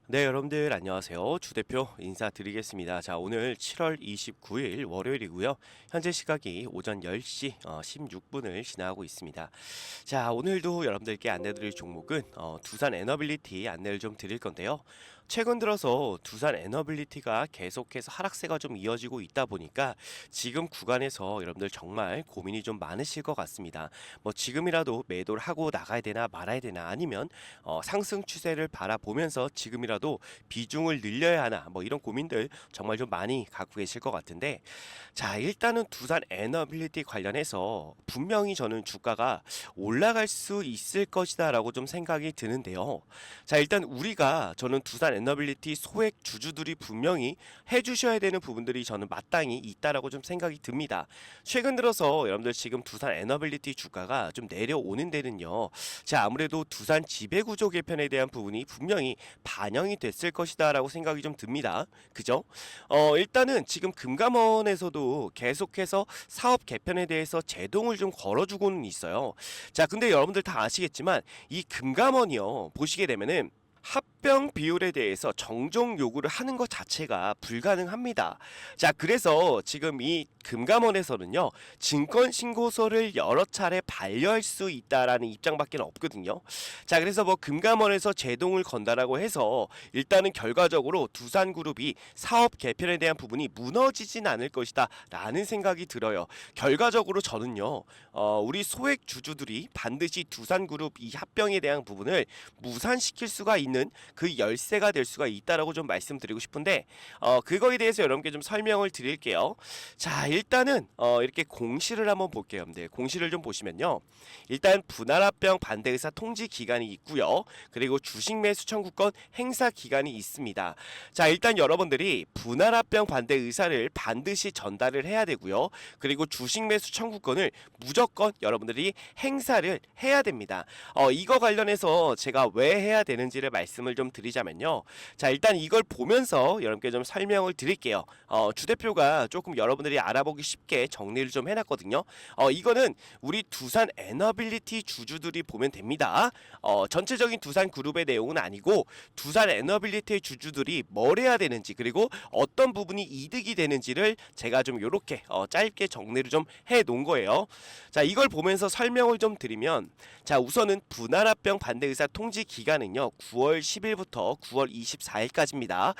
네, 여러분들 안녕하세요. 주 대표 인사드리겠습니다. 자, 오늘 7월 29일 월요일이고요. 현재 시각이 오전 10시 16분을 지나고 있습니다. 자, 오늘도 여러분들께 안내드릴 종목은 두산 에너빌리티 안내를 좀 드릴 건데요. 최근 들어서 두산 에너빌리티가 계속해서 하락세가 좀 이어지고 있다 보니까 지금 구간에서 여러분들 정말 고민이 좀 많으실 것 같습니다. 뭐 지금이라도 매도를 하고 나가야 되나 말아야 되나 아니면 상승 추세를 바라보면서 지금이라도 비중을 늘려야 하나 뭐 이런 고민들 정말 좀 많이 갖고 계실 것 같은데, 자, 일단은 두산 에너빌리티 관련해서 분명히 저는 주가가 올라갈 수 있을 것이다 라고 좀 생각이 드는데요. 자, 일단 저는 두산 에너빌리티 소액 주주들이 분명히 해주셔야 되는 부분들이 저는 마땅히 있다라고 좀 생각이 듭니다. 최근 들어서 여러분들 지금 두산 에너빌리티 주가가 좀 내려오는 데는요, 자, 아무래도 두산 지배구조 개편에 대한 부분이 분명히 반영이 됐을 것이다 라고 생각이 좀 듭니다. 그죠? 일단은 지금 금감원에서도 계속해서 사업 개편에 대해서 제동을 좀 걸어주고는 있어요. 자, 근데 여러분들 다 아시겠지만 이 금감원이요, 보시게 되면은 합병 비율에 대해서 정정 요구를 하는 것 자체가 불가능합니다. 자, 그래서 지금 이 금감원에서는요, 증권 신고서를 여러 차례 반려할 수 있다라는 입장밖에 없거든요. 자, 그래서 뭐 금감원에서 제동을 건다라고 해서 일단은 결과적으로 두산그룹이 사업 개편에 대한 부분이 무너지진 않을 것이다라는 생각이 들어요. 결과적으로 저는요, 우리 소액 주주들이 반드시 두산그룹 이 합병에 대한 부분을 무산시킬 수가 있는 그 열쇠가 될 수가 있다라고 좀 말씀드리고 싶은데, 그거에 대해서 여러분께 좀 설명을 드릴게요. 자, 일단은 이렇게 공시를 한번 볼게요. 네, 공시를 좀 보시면요, 일단 분할합병 반대 의사 통지 기간이 있고요. 그리고 주식 매수 청구권 행사 기간이 있습니다. 자, 일단 여러분들이 분할합병 반대 의사를 반드시 전달을 해야 되고요. 그리고 주식 매수 청구권을 무조건 여러분들이 행사를 해야 됩니다. 이거 관련해서 제가 왜 해야 되는지를 말씀을 좀 드리자면요. 자, 일단 이걸 보면서 여러분께 좀 설명을 드릴게요. 주 대표가 조금 여러분들이 알아보기 쉽게 정리를 좀 해놨거든요. 이거는 우리 두산 에너빌리티 주주들이 보면 됩니다. 전체적인 두산 그룹의 내용은 아니고 두산 에너빌리티 주주들이 뭘 해야 되는지, 그리고 어떤 부분이 이득이 되는지를 제가 좀 이렇게 짧게 정리를 좀 해놓은 거예요. 자, 이걸 보면서 설명을 좀 드리면, 자, 우선은 분할합병 반대 의사 통지 기간은요, 9월 10일부터 9월 24일까지입니다.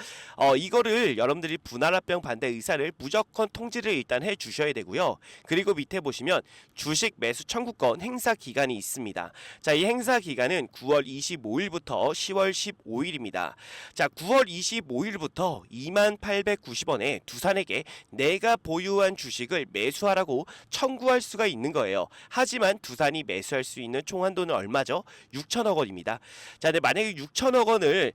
이거를 여러분들이 분할합병 반대 의사를 무조건 통지를 일단 해 주셔야 되고요. 그리고 밑에 보시면 주식 매수 청구권 행사 기간이 있습니다. 자, 이 행사 기간은 9월 25일부터 10월 15일입니다. 자, 9월 25일부터 2890원에 두산에게 내가 보유한 주식을 매수하라고 청구할 수가 있는 거예요. 하지만 두산이 매수할 수 있는 총 한도는 얼마죠? 6천억 원입니다. 자, 근데 만약에 6천억 원을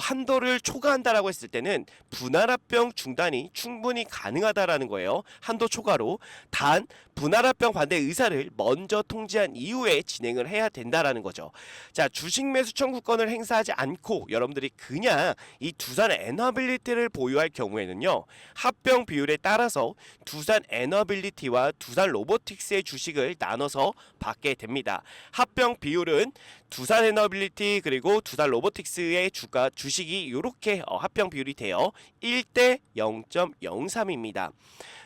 한도를 초과한다라고 했을 때는 분할합병 중단이 충분히 가능하다라는 거예요. 한도 초과로. 단 분할합병 반대 의사를 먼저 통지한 이후에 진행을 해야 된다라는 거죠. 자, 주식 매수 청구권을 행사하지 않고 여러분들이 그냥 이 두산 에너빌리티를 보유할 경우에는요, 합병 비율에 따라서 두산 에너빌리티와 두산 로보틱스의 주식을 나눠서 받게 됩니다. 합병 비율은 두산 에너빌리티 그리고 두산 로보틱스의 주식이 이렇게 합병 비율이 돼요. 1대 0.03입니다.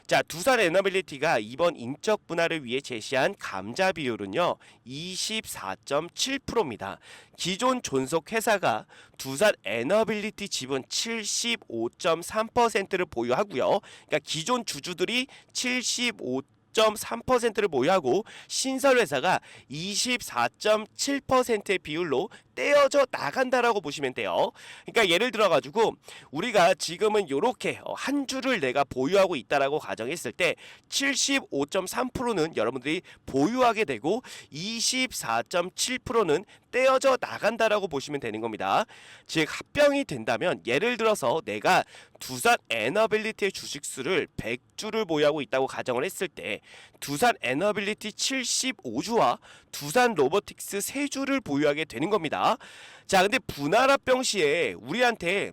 자, 두산 에너빌리티가 이번 인적 분할을 위해 제시한 감자 비율은요, 24.7%입니다. 기존 존속 회사가 두산 에너빌리티 지분 75.3%를 보유하고요. 그러니까 기존 주주들이 75.3%를 보유하고 신설회사가 24.7%의 비율로 떼어져 나간다라고 보시면 돼요. 그러니까 예를 들어 가지고 우리가 지금은 요렇게 한 주를 내가 보유하고 있다라고 가정했을 때 75.3%는 여러분들이 보유하게 되고 24.7%는 떼어져 나간다라고 보시면 되는 겁니다. 즉 합병이 된다면 예를 들어서 내가 두산 에너빌리티의 주식수를 100주를 보유하고 있다고 가정을 했을 때 두산 에너빌리티 75주와 두산 로보틱스 3주를 보유하게 되는 겁니다. 자, 근데 분할합병 시에 우리한테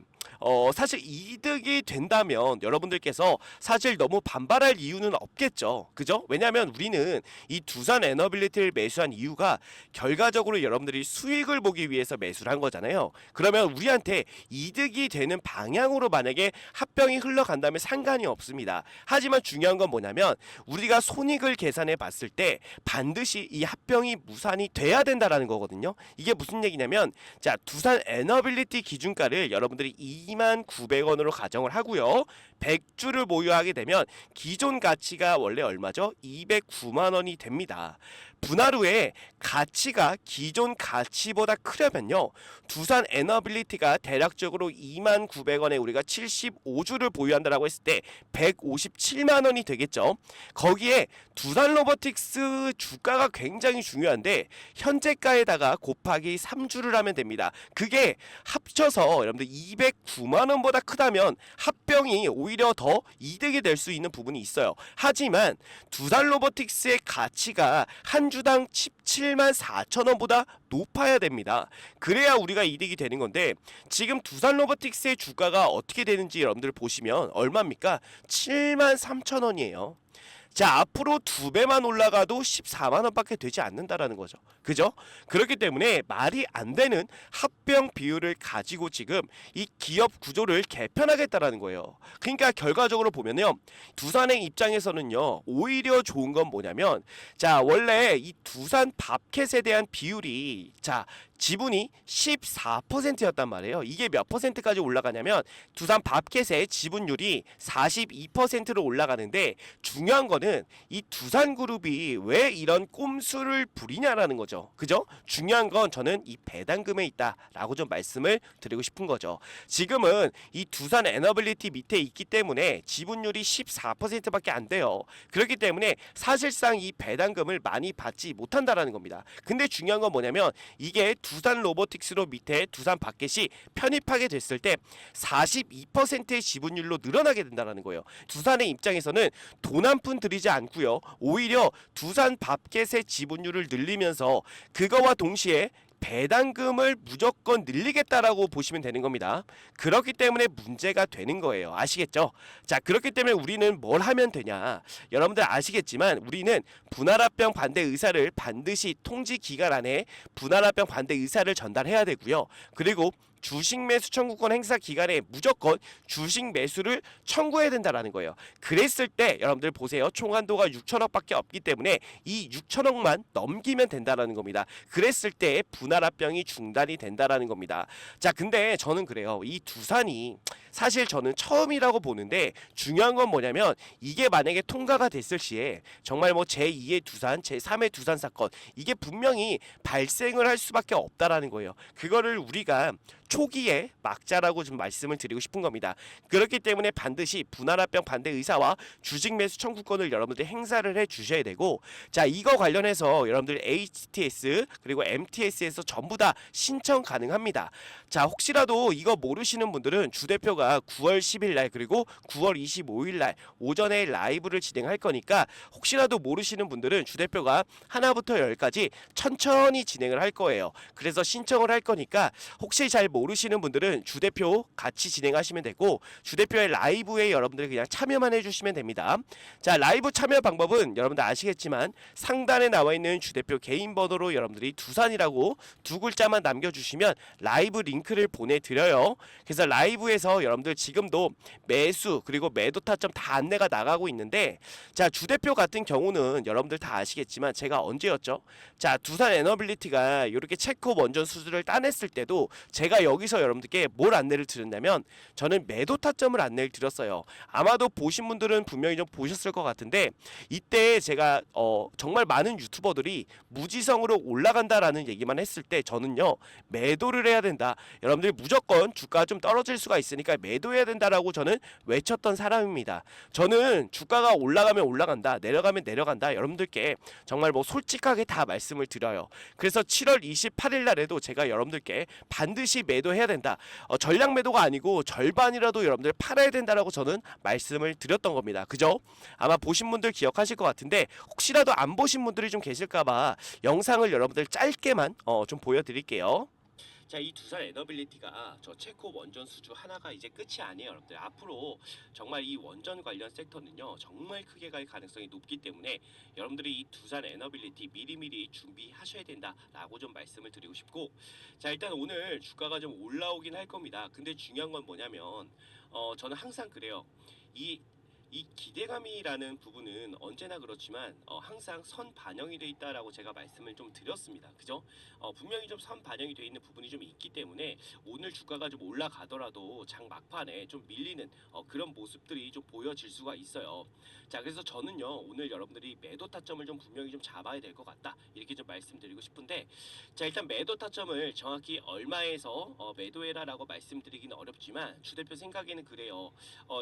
사실 이득이 된다면 여러분들께서 사실 너무 반발할 이유는 없겠죠. 그죠? 왜냐하면 우리는 이 두산 에너빌리티를 매수한 이유가 결과적으로 여러분들이 수익을 보기 위해서 매수를 한 거잖아요. 그러면 우리한테 이득이 되는 방향으로 만약에 합병이 흘러간다면 상관이 없습니다. 하지만 중요한 건 뭐냐면 우리가 손익을 계산해 봤을 때 반드시 이 합병이 무산이 돼야 된다라는 거거든요. 이게 무슨 얘기냐면 자, 두산 에너빌리티 기준가를 여러분들이 29,000원으로 가정을 하고요. 100주를 보유하게 되면 기존 가치가 원래 얼마죠? 209만 원이 됩니다. 분할 후에 가치가 기존 가치보다 크려면요. 두산 에너빌리티가 대략적으로 29,000원에 우리가 75주를 보유한다라고 했을 때 157만 원이 되겠죠. 거기에 두산 로보틱스 주가가 굉장히 중요한데 현재가에다가 곱하기 3주를 하면 됩니다. 그게 합쳐서 여러분들 209만 원보다 크다면 합병이 오히려 더 이득이 될 수 있는 부분이 있어요. 하지만 두산 로보틱스의 가치가 한 주당 17만 4천 원보다 높아야 됩니다. 그래야 우리가 이득이 되는 건데 지금 두산 로보틱스의 주가가 어떻게 되는지 여러분들 보시면 얼마입니까? 7만 3천 원이에요. 자, 앞으로 2배만 올라가도 14만 원밖에 되지 않는다라는 거죠. 그죠? 그렇기 때문에 말이 안 되는 합병 비율을 가지고 지금 이 기업 구조를 개편하겠다라는 거예요. 그러니까 결과적으로 보면요. 두산의 입장에서는요. 오히려 좋은 건 뭐냐면 자, 원래 이 두산 밥캣에 대한 비율이 자, 지분이 14%였단 말이에요. 이게 몇 퍼센트까지 올라가냐면 두산 밥캣의 지분율이 42%로 올라가는데 중요한 거는 이 두산그룹이 왜 이런 꼼수를 부리냐라는 거죠. 그죠? 중요한 건 저는 이 배당금에 있다라고 좀 말씀을 드리고 싶은 거죠. 지금은 이 두산 에너빌리티 밑에 있기 때문에 지분율이 14%밖에 안 돼요. 그렇기 때문에 사실상 이 배당금을 많이 받지 못한다라는 겁니다. 근데 중요한 건 뭐냐면 이게 두산 로보틱스로 밑에 두산 밥캣이 편입하게 됐을 때 42%의 지분율로 늘어나게 된다는 거예요. 두산의 입장에서는 돈 한 푼 들이지 않고요. 오히려 두산 밥캣의 지분율을 늘리면서 그거와 동시에 배당금을 무조건 늘리겠다라고 보시면 되는 겁니다. 그렇기 때문에 문제가 되는 거예요. 아시겠죠? 자, 그렇기 때문에 우리는 뭘 하면 되냐? 여러분들 아시겠지만 우리는 분할합병 반대 의사를 반드시 통지 기간 안에 분할합병 반대 의사를 전달해야 되고요. 그리고 주식 매수 청구권 행사 기간에 무조건 주식 매수를 청구해야 된다라는 거예요. 그랬을 때 여러분들 보세요. 총한도가 6천억밖에 없기 때문에 이 6천억만 넘기면 된다라는 겁니다. 그랬을 때 분할합병이 중단이 된다라는 겁니다. 자, 근데 저는 그래요. 이 두산이 사실 저는 처음이라고 보는데 중요한 건 뭐냐면 이게 만약에 통과가 됐을 시에 정말 뭐 제2의 두산, 제3의 두산 사건 이게 분명히 발생을 할 수밖에 없다라는 거예요. 그거를 우리가 초기에 막자라고 좀 말씀을 드리고 싶은 겁니다. 그렇기 때문에 반드시 분할합병 반대 의사와 주식 매수 청구권을 여러분들 행사를 해 주셔야 되고 자, 이거 관련해서 여러분들 HTS 그리고 MTS에서 전부 다 신청 가능합니다. 자, 혹시라도 이거 모르시는 분들은 주 대표가 9월 10일 날 그리고 9월 25일 날 오전에 라이브를 진행할 거니까 혹시라도 모르시는 분들은 주 대표가 하나부터 10까지 천천히 진행을 할 거예요. 그래서 신청을 할 거니까 혹시 잘 모르시는 분들은 주 대표 같이 진행하시면 되고 주 대표의 라이브에 여러분들 그냥 참여만 해주시면 됩니다. 자, 라이브 참여 방법은 여러분들 아시겠지만 상단에 나와 있는 주 대표 개인 번호로 여러분들이 두산이라고 두 글자만 남겨주시면 라이브 링크를 보내드려요. 그래서 라이브에서 여러분들 지금도 매수 그리고 매도 타점 다 안내가 나가고 있는데 자, 주 대표 같은 경우는 여러분들 다 아시겠지만 제가 언제였죠? 자, 두산 에너빌리티가 이렇게 체크 원전 수주를 따냈을 때도 제가 여기서 여러분들께 뭘 안내를 드렸냐면 저는 매도 타점을 안내를 드렸어요. 아마도 보신 분들은 분명히 좀 보셨을 것 같은데 이때 제가 정말 많은 유튜버들이 무지성으로 올라간다라는 얘기만 했을 때 저는요 매도를 해야 된다. 여러분들이 무조건 주가가 좀 떨어질 수가 있으니까 매도해야 된다라고 저는 외쳤던 사람입니다. 저는 주가가 올라가면 올라간다, 내려가면 내려간다. 여러분들께 정말 뭐 솔직하게 다 말씀을 드려요. 그래서 7월 28일 날에도 제가 여러분들께 반드시 매도해야 된다. 전량 매도가 아니고 절반이라도 여러분들 팔아야 된다라고 저는 말씀을 드렸던 겁니다. 그죠? 아마 보신 분들 기억하실 것 같은데 혹시라도 안 보신 분들이 좀 계실까봐 영상을 여러분들 짧게만 좀 보여드릴게요. 자, 이 두산 에너빌리티가 저 체코 원전 수주 하나가 이제 끝이 아니에요, 여러분들. 앞으로 정말 이 원전 관련 섹터는요, 정말 크게 갈 가능성이 높기 때문에 여러분들이 이 두산 에너빌리티 미리미리 준비하셔야 된다라고 좀 말씀을 드리고 싶고, 자, 일단 오늘 주가가 좀 올라오긴 할 겁니다. 근데 중요한 건 뭐냐면, 저는 항상 그래요. 이 이 기대감이라는 부분은 언제나 그렇지만 항상 선 반영이 돼 있다라고 제가 말씀을 좀 드렸습니다. 그죠? 분명히 좀 선 반영이 돼 있는 부분이 좀 있기 때문에 오늘 주가가 좀 올라가더라도 장 막판에 좀 밀리는 그런 모습들이 좀 보여질 수가 있어요. 자, 그래서 저는요 오늘 여러분들이 매도 타점을 좀 분명히 좀 잡아야 될 것 같다 이렇게 좀 말씀드리고 싶은데, 자, 일단 매도 타점을 정확히 얼마에서 매도해라라고 말씀드리기는 어렵지만 주 대표 생각에는 그래요.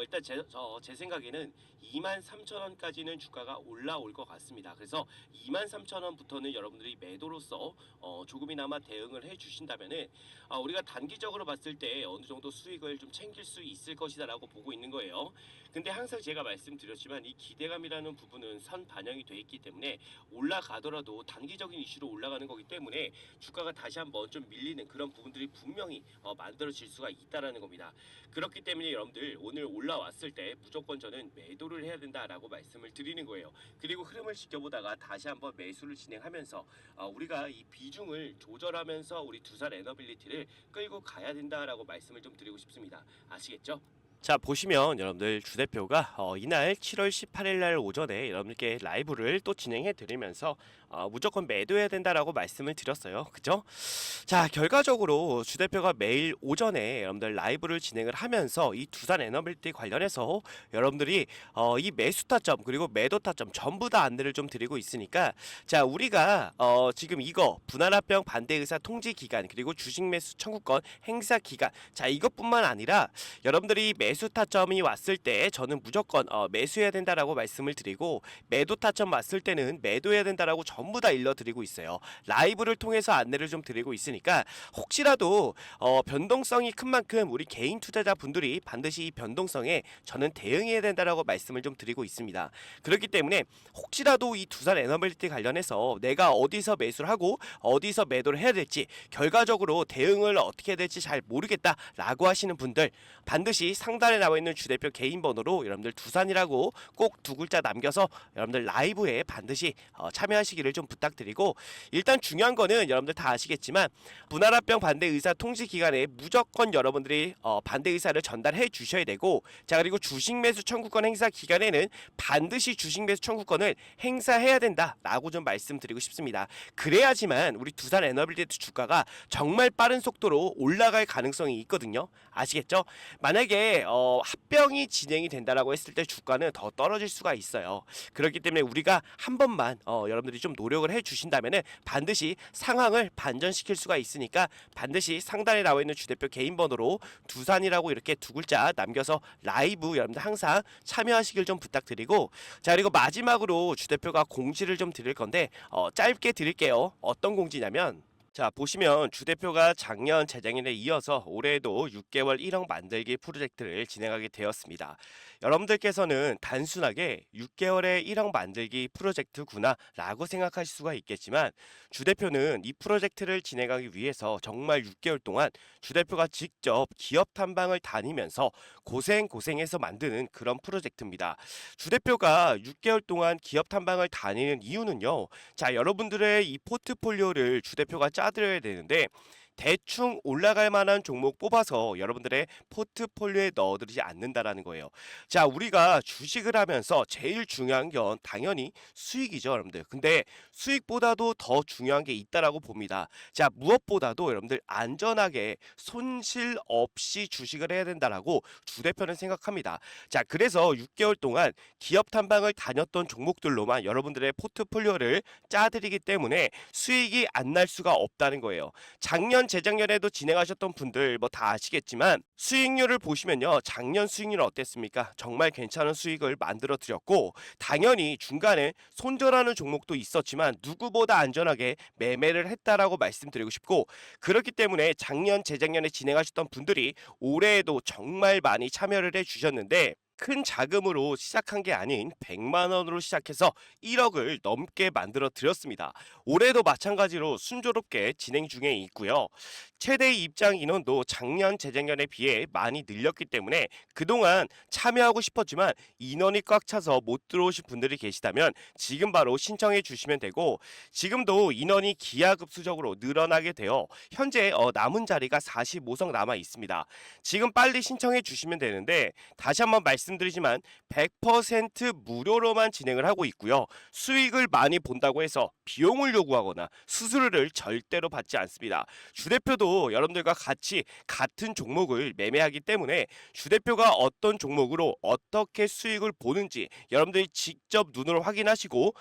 일단 제 생각에는 23,000원까지는 주가가 올라올 것 같습니다. 그래서 23,000원부터는 여러분들이 매도로서 조금이나마 대응을 해주신다면은 우리가 단기적으로 봤을 때 어느 정도 수익을 좀 챙길 수 있을 것이다라고 보고 있는 거예요. 근데 항상 제가 말씀드렸지만 이 기대감이라는 부분은 선 반영이 돼 있기 때문에 올라가더라도 단기적인 이슈로 올라가는 거기 때문에 주가가 다시 한번 좀 밀리는 그런 부분들이 분명히 만들어질 수가 있다라는 겁니다. 그렇기 때문에 여러분들 오늘 올라왔을 때 무조건 저는 매도를 해야 된다라고 말씀을 드리는 거예요. 그리고 흐름을 지켜보다가 다시 한번 매수를 진행하면서 우리가 이 비중을 조절하면서 우리 두산 에너빌리티를 끌고 가야 된다라고 말씀을 좀 드리고 싶습니다. 아시겠죠? 자, 보시면 여러분들 주 대표가 이날 7월 18일 날 오전에 여러분들께 라이브를 또 진행해 드리면서 무조건 매도해야 된다라고 말씀을 드렸어요. 그죠? 자, 결과적으로 주 대표가 매일 오전에 여러분들 라이브를 진행을 하면서 이 두산 에너빌티 관련해서 여러분들이 이 매수 타점 그리고 매도 타점 전부 다 안내를 좀 드리고 있으니까, 자, 우리가 지금 이거 분할합병 반대 의사 통지 기간 그리고 주식 매수 청구권 행사 기간, 자, 이것뿐만 아니라 여러분들이 매수 타점이 왔을 때 저는 무조건 매수해야 된다라고 말씀을 드리고, 매도 타점 왔을 때는 매도해야 된다라고 전부 다 일러드리고 있어요. 라이브를 통해서 안내를 좀 드리고 있으니까 혹시라도 변동성이 큰 만큼 우리 개인 투자자 분들이 반드시 이 변동성에 저는 대응해야 된다라고 말씀을 좀 드리고 있습니다. 그렇기 때문에 혹시라도 이 두산 에너빌리티 관련해서 내가 어디서 매수를 하고 어디서 매도를 해야 될지, 결과적으로 대응을 어떻게 해야 될지 잘 모르겠다라고 하시는 분들, 반드시 상단에 나와 있는 주대표 개인 번호로 여러분들 두산이라고 꼭 두 글자 남겨서 여러분들 라이브에 반드시 참여하시기를 좀 부탁드리고, 일단 중요한 거는 여러분들 다 아시겠지만 분할합병 반대 의사 통지 기간에 무조건 여러분들이 반대 의사를 전달해 주셔야 되고, 자, 그리고 주식 매수 청구권 행사 기간에는 반드시 주식 매수 청구권을 행사해야 된다라고 좀 말씀드리고 싶습니다. 그래야지만 우리 두산 에너빌리티 주가가 정말 빠른 속도로 올라갈 가능성이 있거든요. 아시겠죠? 만약에 합병이 진행이 된다라고 했을 때 주가는 더 떨어질 수가 있어요. 그렇기 때문에 우리가 한 번만 여러분들이 좀 노력을 해 주신다면은 반드시 상황을 반전시킬 수가 있으니까 반드시 상단에 나와 있는 주대표 개인 번호로 두산이라고 이렇게 두 글자 남겨서 라이브 여러분들 항상 참여하시길 좀 부탁드리고, 자, 그리고 마지막으로 주대표가 공지를 좀 드릴 건데 짧게 드릴게요. 어떤 공지냐면, 자, 보시면 주 대표가 작년 재작년에 이어서 올해에도 6개월 1억 만들기 프로젝트를 진행하게 되었습니다. 여러분들께서는 단순하게 6개월에 1억 만들기 프로젝트구나 라고 생각하실 수가 있겠지만, 주 대표는 이 프로젝트를 진행하기 위해서 정말 6개월 동안 주 대표가 직접 기업 탐방을 다니면서 고생해서 만드는 그런 프로젝트입니다. 주 대표가 6개월 동안 기업 탐방을 다니는 이유는요, 자, 여러분들의 이 포트폴리오를 주 대표가 짜드려야 되는데 대충 올라갈 만한 종목 뽑아서 여러분들의 포트폴리오에 넣어드리지 않는다라는 거예요. 자, 우리가 주식을 하면서 제일 중요한 건 당연히 수익이죠, 여러분들. 근데 수익보다도 더 중요한 게 있다라고 봅니다. 자, 무엇보다도 여러분들 안전하게 손실 없이 주식을 해야 된다라고 주 대표는 생각합니다. 자, 그래서 6개월 동안 기업 탐방을 다녔던 종목들로만 여러분들의 포트폴리오를 짜드리기 때문에 수익이 안 날 수가 없다는 거예요. 작년 재작년에도 진행하셨던 분들 뭐 다 아시겠지만 수익률을 보시면요, 작년 수익률은 어땠습니까? 정말 괜찮은 수익을 만들어 드렸고, 당연히 중간에 손절하는 종목도 있었지만 누구보다 안전하게 매매를 했다라고 말씀드리고 싶고, 그렇기 때문에 작년 재작년에 진행하셨던 분들이 올해에도 정말 많이 참여를 해 주셨는데, 큰 자금으로 시작한 게 아닌 100만 원으로 시작해서 1억을 넘게 만들어 드렸습니다. 올해도 마찬가지로 순조롭게 진행 중에 있고요. 최대 입장 인원도 작년 재작년에 비해 많이 늘렸기 때문에 그동안 참여하고 싶었지만 인원이 꽉 차서 못 들어오신 분들이 계시다면 지금 바로 신청해 주시면 되고, 지금도 인원이 기하급수적으로 늘어나게 되어 현재 남은 자리가 45석 남아 있습니다. 지금 빨리 신청해 주시면 되는데, 다시 한번 말씀드리지만 100% 무료로만 진행을 하고 있고요. 수익을 많이 본다고 해서 비용을 요구하거나 수수료를 절대로 받지 않습니다. 주 대표도 여러분들과 같이 같은 종목을 매매하기 때문에 주 대표가 어떤 종목으로 어떻게 수익을 보는지 여러분들이 직접 눈으로 확인하시고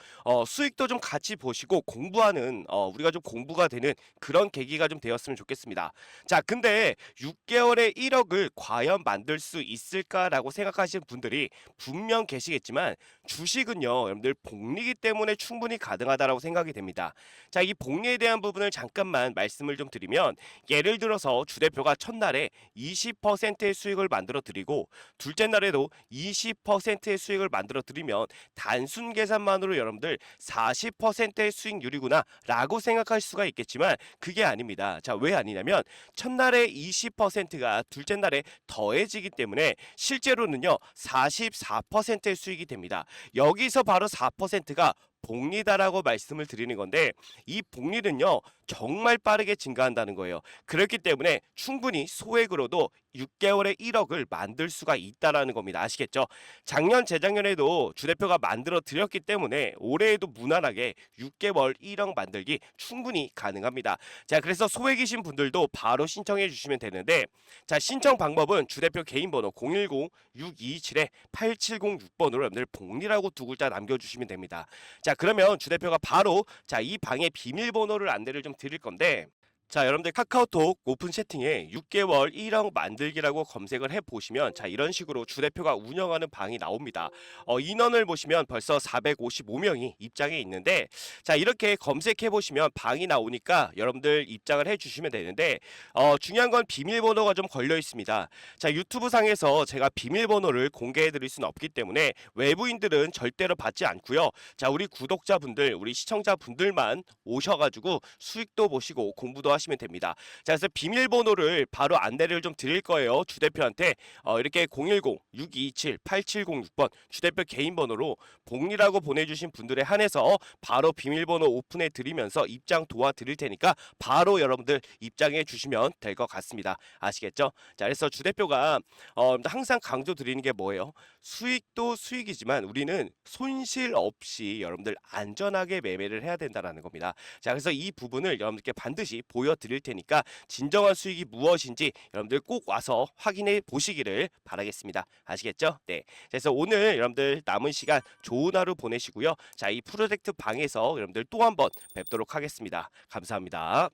수익도 좀 같이 보시고 공부하는, 우리가 좀 공부가 되는 그런 계기가 좀 되었으면 좋겠습니다. 자, 근데 6개월에 1억을 과연 만들 수 있을까라고 생각하시는 분들이 분명 계시겠지만, 주식은요 여러분들 복리기 때문에 충분히 가능하다라고 생각이 됩니다. 자, 이 복리에 대한 부분을 잠깐만 말씀을 좀 드리면, 예를 들어서 주 대표가 첫날에 20%의 수익을 만들어 드리고 둘째 날에도 20%의 수익을 만들어 드리면 단순 계산만으로 여러분들 40%의 수익률이구나 라고 생각할 수가 있겠지만, 그게 아닙니다. 자, 왜 아니냐면 첫날에 20%가 둘째 날에 더해지기 때문에 실제로는요 44%의 수익이 됩니다. 여기서 바로 4%가 복리다라고 말씀을 드리는 건데, 이 복리는요 정말 빠르게 증가한다는 거예요. 그렇기 때문에 충분히 소액으로도 6개월에 1억을 만들 수가 있다라는 겁니다. 아시겠죠? 작년 재작년에도 주 대표가 만들어 드렸기 때문에 올해에도 무난하게 6개월 1억 만들기 충분히 가능합니다. 자, 그래서 소액이신 분들도 바로 신청해 주시면 되는데, 자, 신청 방법은 주 대표 개인 번호 010-627-8706번으로 여러분들 복리라고 두 글자 남겨주시면 됩니다. 자, 그러면 주 대표가 바로 이 방의 비밀번호를 안내를 좀 드릴 건데, 자, 여러분들 카카오톡 오픈 채팅에 6개월 1억 만들기라고 검색을 해보시면 이런 식으로 주 대표가 운영하는 방이 나옵니다. 인원을 보시면 벌써 455명이 입장해 있는데, 자, 이렇게 검색해보시면 방이 나오니까 여러분들 입장을 해주시면 되는데, 중요한 건 비밀번호가 좀 걸려 있습니다. 자, 유튜브 상에서 제가 비밀번호를 공개해드릴 수는 없기 때문에 외부인들은 절대로 받지 않고요. 자, 우리 구독자분들, 우리 시청자분들만 오셔가지고 수익도 보시고 공부도 하시면 됩니다. 자, 그래서 비밀번호를 바로 안내를 좀 드릴 거예요. 주 대표한테 이렇게 010-627-8706번 주 대표 개인 번호로 복리라고 보내주신 분들에 한해서 바로 비밀번호 오픈해 드리면서 입장 도와드릴 테니까 바로 여러분들 입장해 주시면 될 것 같습니다. 아시겠죠? 자, 그래서 주 대표가 항상 강조 드리는 게 뭐예요? 수익도 수익이지만 우리는 손실 없이 여러분들 안전하게 매매를 해야 된다는 겁니다. 자, 그래서 이 부분을 여러분들께 반드시 보여드릴 테니까 진정한 수익이 무엇인지 여러분들 꼭 와서 확인해 보시기를 바라겠습니다. 아시겠죠? 네. 그래서 오늘 여러분들 남은 시간 좋은 하루 보내시고요. 자, 이 프로젝트 방에서 여러분들 또 한번 뵙도록 하겠습니다. 감사합니다.